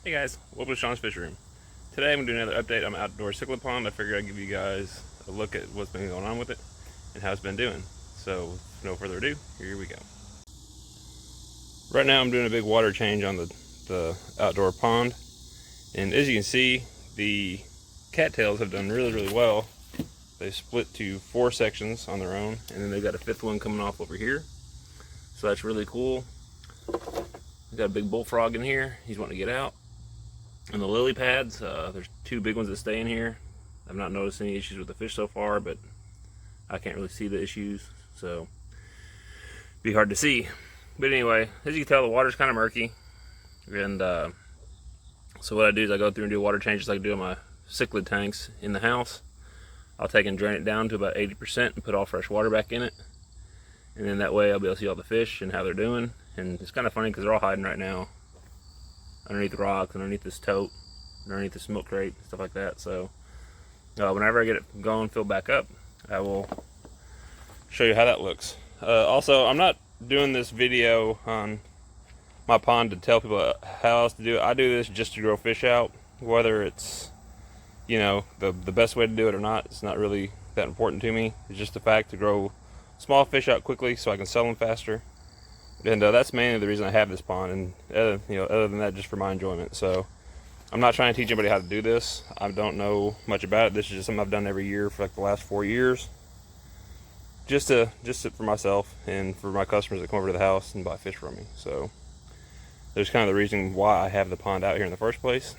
Hey guys, welcome to Sean's Fish Room. Today I'm going to do another update on my outdoor cichlid pond. I figured I'd give you guys a look at what's been going on with it and how it's been doing. So, with no further ado, here we go. Right now I'm doing a big water change on the outdoor pond. And as you can see, the cattails have done really well. They split to 4 sections on their own, and then they've got a 5th one coming off over here. So that's really cool. We've got a big bullfrog in here. He's wanting to get out. And the lily pads, there's 2 big ones that stay in here. I've not noticed any issues with the fish so far, but I can't really see the issues, so it'd be hard to see. But anyway, as you can tell, the water's kind of murky. And so what I do is I go through and do water changes like I do in my cichlid tanks in the house. I'll take and drain it down to about 80% and put all fresh water back in it. And then that way I'll be able to see all the fish and how they're doing. And it's kind of funny because they're all hiding right now underneath the rocks, underneath this tote, underneath this milk crate, stuff like that. So whenever I get it going, filled back up, I will show you how that looks. Also, I'm not doing this video on my pond to tell people how else to do it. I do this just to grow fish out. Whether it's, you know, the best way to do it or not, it's not really that important to me. It's just the fact to grow small fish out quickly so I can sell them faster. And that's mainly the reason I have this pond, and other than that, just for my enjoyment. So I'm not trying to teach anybody how to do this. I don't know much about it. This is just something I've done every year for like the last 4 years, just for myself and for my customers that come over to the house and buy fish from me. So there's kind of the reason why I have the pond out here in the first place.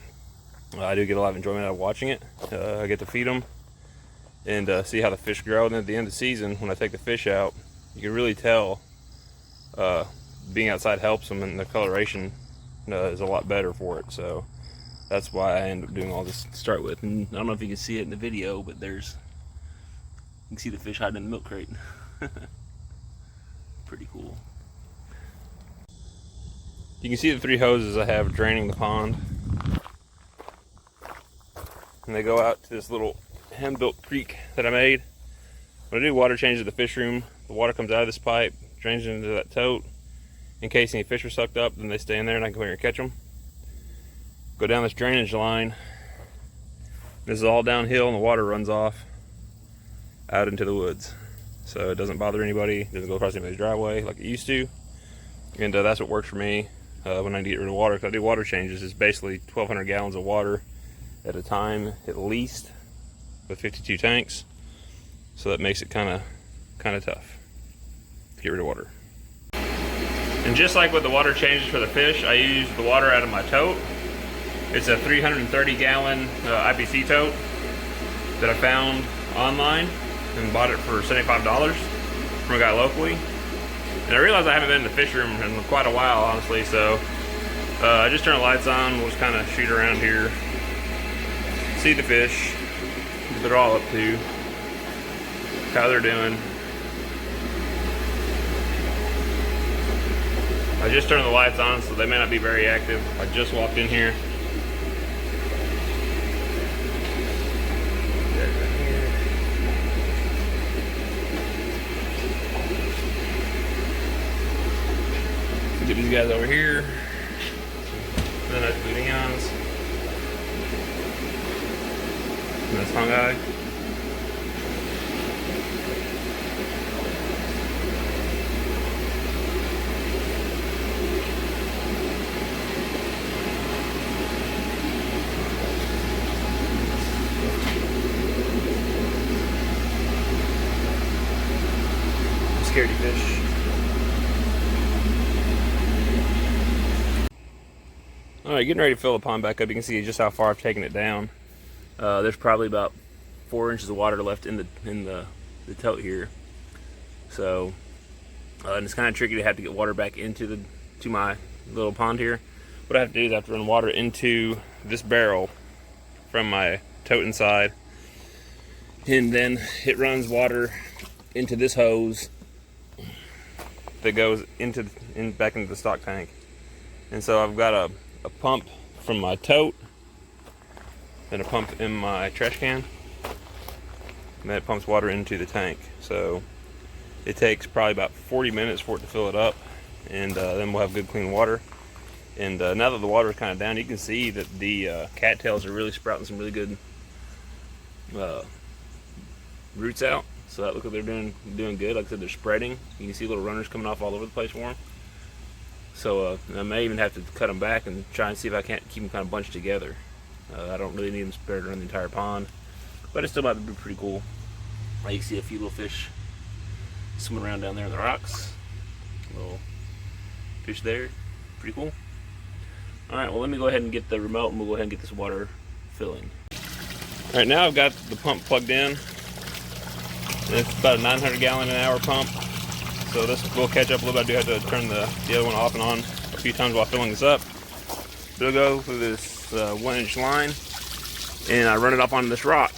I do get a lot of enjoyment out of watching it. I get to feed them and see how the fish grow. And then at the end of the season, when I take the fish out, you can really tell being outside helps them, and the coloration is a lot better for it. So that's why I end up doing all this to start with. And I don't know if you can see it in the video, but you can see the fish hiding in the milk crate. Pretty cool. You can see the 3 hoses I have draining the pond, and they go out to this little hand-built creek that I made. When I do water changes at the fish room, the water comes out of this pipe, drains into that tote. In case any fish are sucked up, then they stay in there and I can go here and catch them. Go down this drainage line. This is all downhill and the water runs off out into the woods. So it doesn't bother anybody, it doesn't go across anybody's driveway like it used to. And that's what works for me when I need to get rid of water. Because I do water changes, it's basically 1,200 gallons of water at a time at least, with 52 tanks. So that makes it kind of tough to get rid of water. And just like with the water changes for the fish, I use the water out of my tote. It's a 330 gallon IPC tote that I found online and bought it for $75 from a guy locally. And I realized I haven't been in the fish room in quite a while, honestly, so I just turn the lights on. We'll just kind of shoot around here, see the fish, what they're all up to, how they're doing. I just turned the lights on, so they may not be very active. I just walked in here. Get these guys over here. Then I do neons. And this fungi. Scaredy fish. Alright, getting ready to fill the pond back up. You can see just how far I've taken it down. There's probably about 4 inches of water left in the tote here. So and it's kind of tricky to have to get water back into my little pond here. What I have to do is I have to run water into this barrel from my tote inside, and then it runs water into this hose that goes back into the stock tank. And so I've got a pump from my tote and a pump in my trash can, and that pumps water into the tank. So it takes probably about 40 minutes for it to fill it up, and then we'll have good clean water. And now that the water is kind of down, you can see that the cattails are really sprouting some really good roots out. So that looks like they're doing good. Like I said, they're spreading. You can see little runners coming off all over the place for them. So I may even have to cut them back and try and see if I can't keep them kind of bunched together. I don't really need them spread around the entire pond, but it still might be pretty cool. You can see a few little fish swimming around down there in the rocks. Little fish there, pretty cool. Alright, well let me go ahead and get the remote and we'll go ahead and get this water filling. Alright, now I've got the pump plugged in. And it's about a 900 gallon an hour pump. So this will catch up a little bit. I do have to turn the other one off and on a few times while filling this up. It'll go through this 1-inch line and I run it up onto this rock.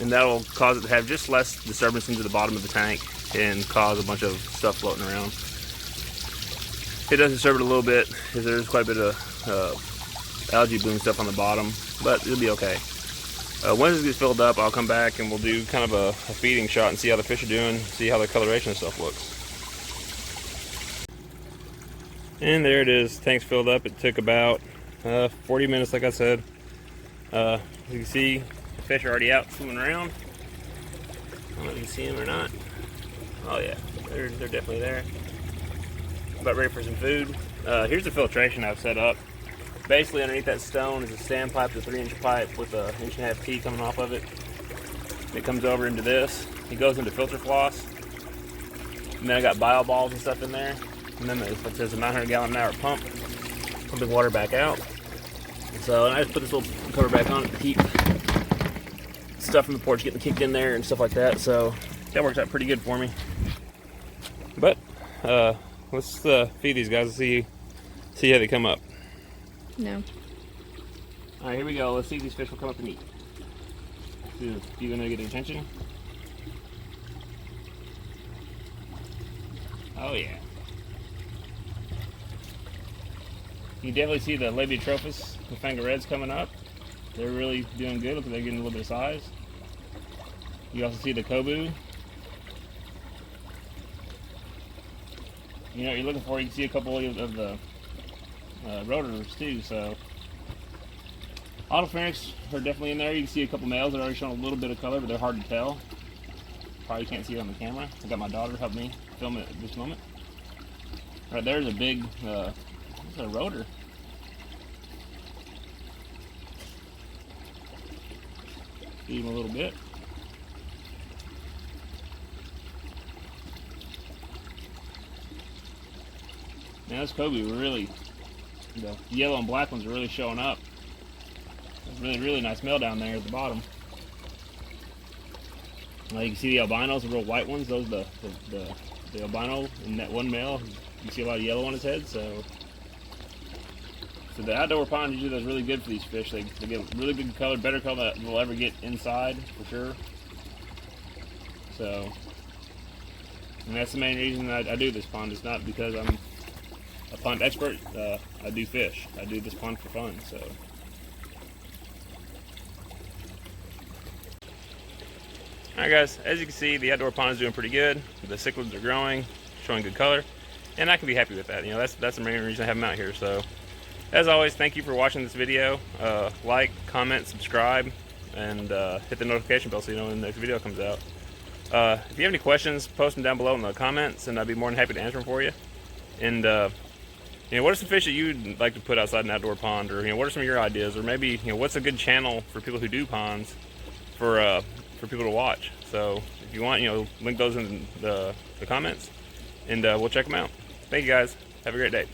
And that'll cause it to have just less disturbance into the bottom of the tank and cause a bunch of stuff floating around. It does disturb it a little bit because there's quite a bit of algae bloom stuff on the bottom, but it'll be okay. Once it gets filled up, I'll come back and we'll do kind of a feeding shot and see how the fish are doing, see how the coloration and stuff looks. And there it is, tank's filled up. It took about 40 minutes, like I said. You can see the fish are already out swimming around. I don't know if you can see them or not. Oh yeah, they're definitely there. About ready for some food. Here's the filtration I've set up. Basically underneath that stone is a standpipe, the 3-inch pipe with a 1.5 T coming off of it. It comes over into this. It goes into filter floss. And then I got bio balls and stuff in there. And then it says a 900 gallon an hour pump, pumping water back out. So and I just put this little cover back on it to keep stuff from the porch getting kicked in there and stuff like that. So that works out pretty good for me. But let's feed these guys and see how they come up. No. Alright, here we go. Let's see if these fish will come up and eat. See if you're gonna get their attention. Oh yeah. You can definitely see the labiotrophus, the finger reds coming up. They're really doing good. Look, they're getting a little bit of size. You also see the kobu. You know what you're looking for. You can see a couple of the rotors too. So autopharynx are definitely in there. You can see a couple males that are already showing a little bit of color, but they're hard to tell. Probably can't see it on the camera. I got my daughter help me film it at this moment. Right there's a big it's a rotor. Feed him a little bit. Now this kobu really, the yellow and black ones are really showing up. There's really nice male down there at the bottom. You can see the albinos, the real white ones. Those the albino and that one male. You see a lot of yellow on his head. So the outdoor pond usually does really good for these fish. They get really good color, better color than they'll ever get inside for sure. So, and that's the main reason I do this pond. It's not because I'm a pond expert. I do fish. I do this pond for fun. So. Alright guys, as you can see, the outdoor pond is doing pretty good. The cichlids are growing, showing good color, and I can be happy with that. You know, that's the main reason I have them out here. So, as always, thank you for watching this video. Like, comment, subscribe, and hit the notification bell so you know when the next video comes out. If you have any questions, post them down below in the comments, and I'd be more than happy to answer them for you. And you know, what are some fish that you'd like to put outside an outdoor pond, or what are some of your ideas, or maybe what's a good channel for people who do ponds for people to watch. So if you want, link those in the comments, and we'll check them out. Thank you guys. Have a great day.